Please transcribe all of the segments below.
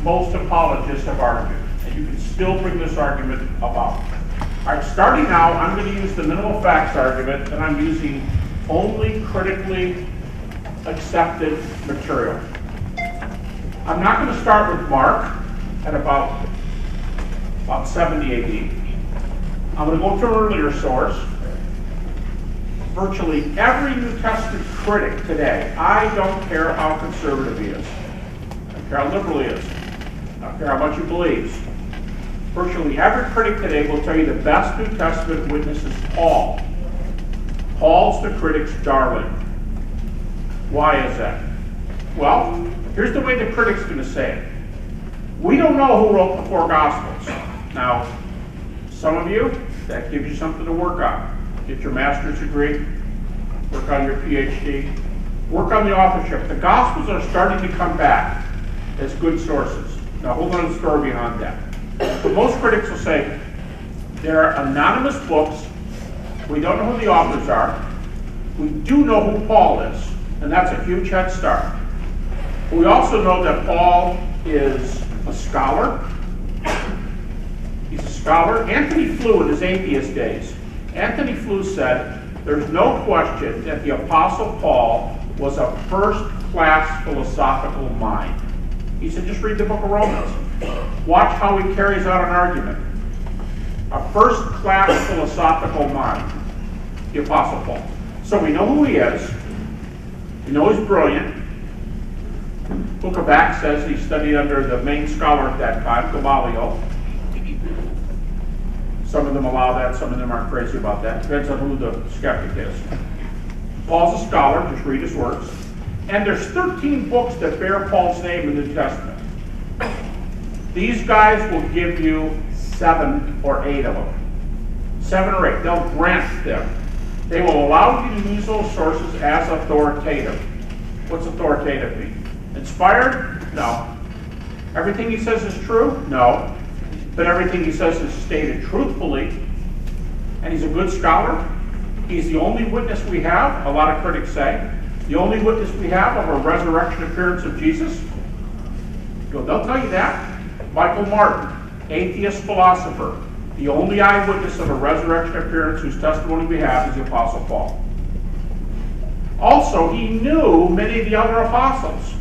most apologists have argued. And you can still bring this argument about. All right, starting now, I'm going to use the minimal facts argument, and I'm using only critically accepted material. I'm not going to start with Mark at about 70 AD. I'm going to go to an earlier source. Virtually every New Testament critic today, I don't care how conservative he is, I don't care how liberal he is, I don't care how much he believes. Virtually every critic today will tell you the best New Testament witness is Paul. Paul's the critic's darling. Why is that? Well, here's the way the critic's going to say it. We don't know who wrote the 4 Gospels. Now, some of you, that gives you something to work on. Get your master's degree, work on your PhD, work on the authorship. The Gospels are starting to come back as good sources. Now, hold on to the story behind that. But most critics will say, they're anonymous books, we don't know who the authors are, we do know who Paul is, and that's a huge head start. We also know that Paul is a scholar. He's a scholar. Anthony Flew in his atheist days, Anthony Flew said, there's no question that the Apostle Paul was a first-class philosophical mind. He said, just read the book of Romans. Watch how he carries out an argument. A first-class philosophical mind, the Apostle Paul. So we know who he is. We know he's brilliant. Book of Acts says he studied under the main scholar at that time, Gamaliel. Some of them allow that, some of them aren't crazy about that. Depends on who the skeptic is. Paul's a scholar, just read his works. And there's 13 books that bear Paul's name in the New Testament. These guys will give you 7 or 8 of them. 7 or 8. They'll grant them. They will allow you to use those sources as authoritative. What's authoritative mean? Inspired? No. Everything he says is true? No. But everything he says is stated truthfully. And he's a good scholar. He's the only witness we have, a lot of critics say, the only witness we have of a resurrection appearance of Jesus. They'll tell you that. Michael Martin, atheist philosopher, the only eyewitness of a resurrection appearance whose testimony we have is the Apostle Paul. Also, he knew many of the other apostles,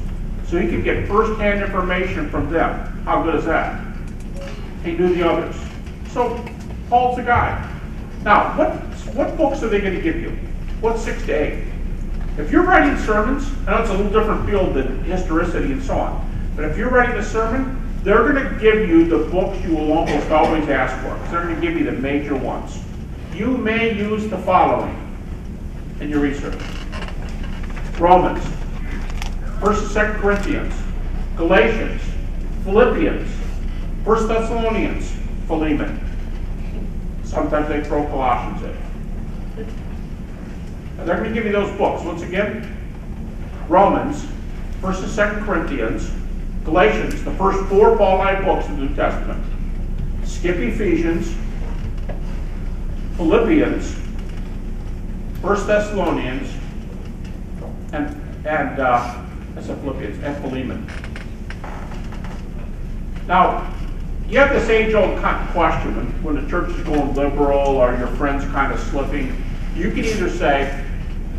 so he could get first-hand information from them. How good is that? He knew the others. So, Paul's the guy. Now, what books are they going to give you? What's 6 to 8? If you're writing sermons, I know it's a little different field than historicity and so on, but if you're writing a sermon, they're going to give you the books you will almost always ask for. They're going to give you the major ones. You may use the following in your research. Romans, 1st and 2nd Corinthians, Galatians, Philippians, 1 Thessalonians, Philemon. Sometimes they throw Colossians in. And they're going to give you those books. Once again, Romans, 1st and 2nd Corinthians, Galatians, the first 4 Pauline books in the New Testament. Skip Ephesians, Philippians, 1 Thessalonians, and Philippians, and Philemon. Now, you have this age-old question when the church is going liberal or your friend's kind of slipping. You can either say,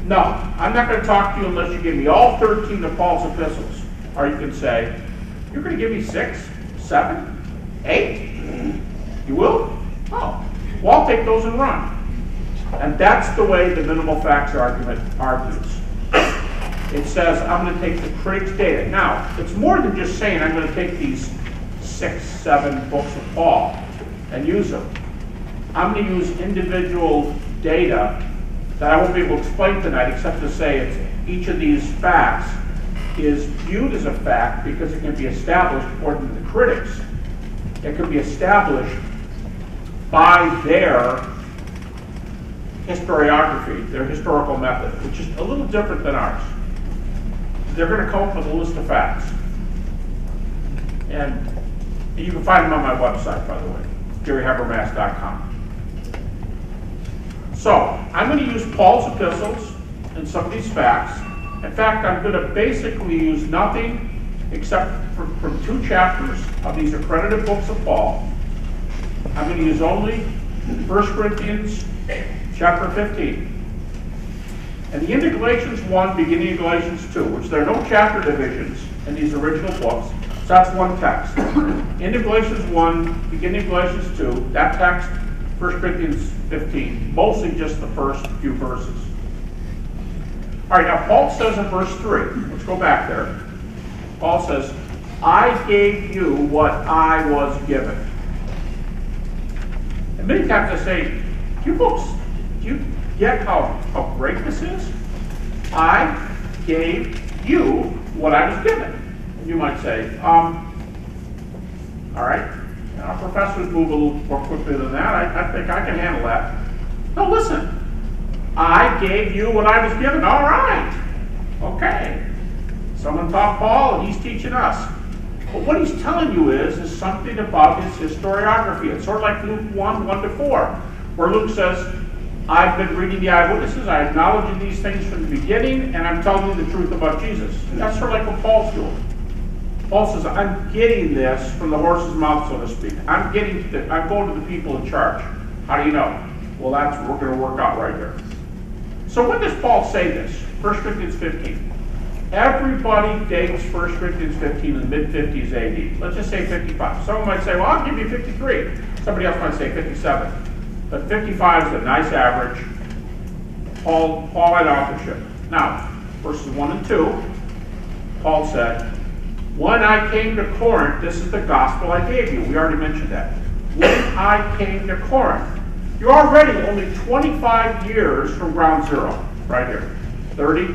no, I'm not going to talk to you unless you give me all 13 of Paul's epistles. Or you can say, you're going to give me 6, 7, 8? You will? Oh, well, I'll take those and run. And that's the way the minimal facts argument argues. It says, I'm going to take the critic's data. Now, it's more than just saying I'm going to take these 6, 7 books of Paul and use them. I'm going to use individual data that I won't be able to explain tonight except to say it's each of these facts is viewed as a fact because it can be established according to the critics. It can be established by their historiography, their historical method, which is a little different than ours. They're going to come up with a list of facts. And you can find them on my website, by the way, GaryHabermas.com. So, I'm going to use Paul's epistles and some of these facts. In fact, I'm going to basically use nothing except from 2 chapters of these accredited books of Paul. I'm going to use only 1 Corinthians chapter 15. And the end of Galatians 1, beginning of Galatians 2, which there are no chapter divisions in these original books, so that's one text. End of Galatians 1, beginning of Galatians 2, that text, 1 Corinthians 15, mostly just the first few verses. All right, now Paul says in verse 3, let's go back there. Paul says, I gave you what I was given. And many times I say, you folks, do you get how great this is? I gave you what I was given. And you might say, all right, our professors move a little more quickly than that. I think I can handle that. No, listen. I gave you what I was given. All right. Okay. Someone taught Paul, and he's teaching us. But what he's telling you is something about his historiography. It's sort of like Luke 1, 1-4, where Luke says, I've been reading the eyewitnesses, I acknowledge these things from the beginning, and I'm telling you the truth about Jesus. And that's sort of like what Paul's doing. Paul says, I'm getting this from the horse's mouth, so to speak. I'm going to the people in charge. How do you know? Well, that's what we're going to work out right here. So when does Paul say this? 1 Corinthians 15. Everybody dates 1 Corinthians 15 in the mid-50s AD. Let's just say 55. Someone might say, well, I'll give you 53. Somebody else might say 57. But 55 is a nice average. Paul had authorship. Now, verses 1 and 2, Paul said, when I came to Corinth, this is the gospel I gave you. We already mentioned that. When I came to Corinth, you're already only 25 years from ground zero, right here. 30,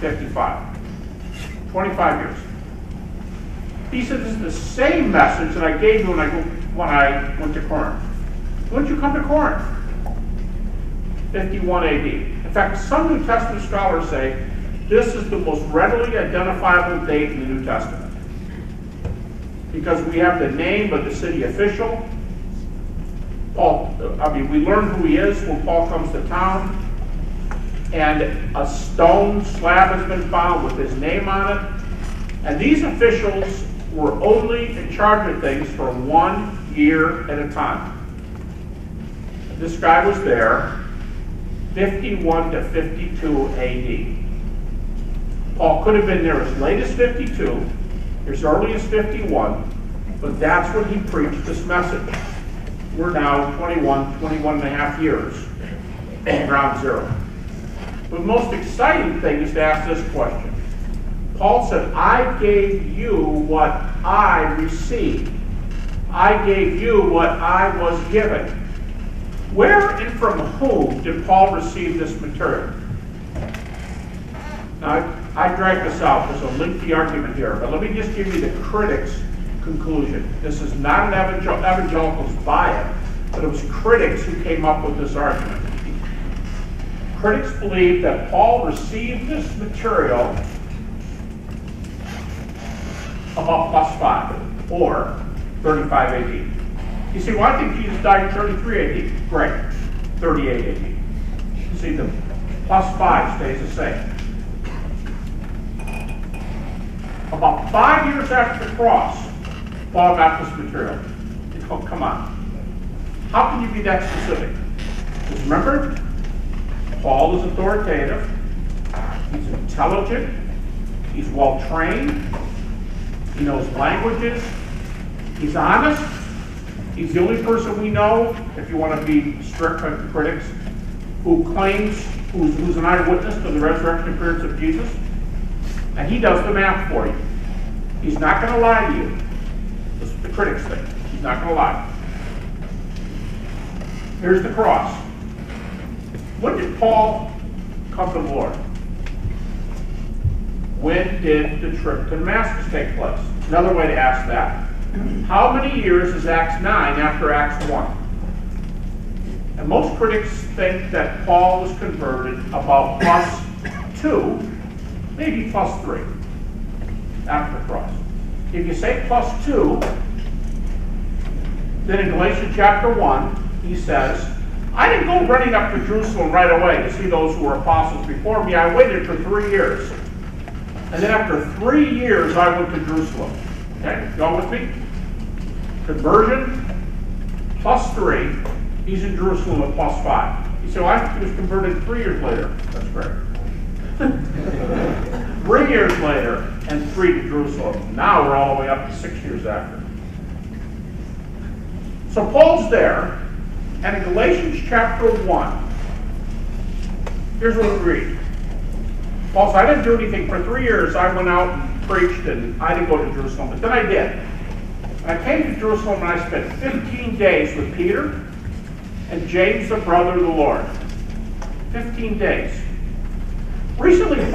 55. 25 years. He said, this is the same message that I gave you when I went to Corinth. When did you come to Corinth? 51 AD. In fact, some New Testament scholars say this is the most readily identifiable date in the New Testament. Because we have the name of the city official. We learn who he is when Paul comes to town. And a stone slab has been found with his name on it. And these officials were only in charge of things for 1 year at a time. And this guy was there 51 to 52 AD. Paul could have been there as late as 52, as early as 51, but that's when he preached this message. We're now 21 and a half years in ground zero. The most exciting thing is to ask this question. Paul said, I gave you what I received. I gave you what I was given. Where and from whom did Paul receive this material? Now, I dragged this out. There's a lengthy argument here, but let me just give you the critics' conclusion. This is not an evangelical's bias, but it was critics who came up with this argument. Critics believe that Paul received this material about +5, or 35 AD. You see, well, I think Jesus died in 33 AD. Great. 38 AD. You see, the +5 stays the same. About 5 years after the cross, Paul got this material. Oh, come on. How can you be that specific? Because remember, Paul is authoritative. He's intelligent. He's well-trained. He knows languages. He's honest. He's the only person we know, if you want to be strict with critics, who's an eyewitness to the resurrection appearance of Jesus. And he does the math for you. He's not going to lie to you. This is the critics thing. He's not going to lie. Here's the cross. When did Paul come to the Lord? When did the trip to Damascus take place? Another way to ask that. How many years is Acts 9 after Acts 1? And most critics think that Paul was converted about +2, maybe +3 after the cross. If you say +2, then in Galatians chapter 1, he says, I didn't go running up to Jerusalem right away to see those who were apostles before me. I waited for 3 years. And then after 3 years, I went to Jerusalem. Okay, y'all with me? Conversion, plus 3. He's in Jerusalem at plus 5. You say, well, he was converted 3 years later. That's great. 3 years later, and 3 to Jerusalem. Now we're all the way up to 6 years after. So Paul's there, and in Galatians chapter 1, here's what we read. Paul said, I didn't do anything for 3 years. I went out and preached, and I didn't go to Jerusalem. But then I did. And I came to Jerusalem, and I spent 15 days with Peter and James, the brother of the Lord. 15 days. Recently,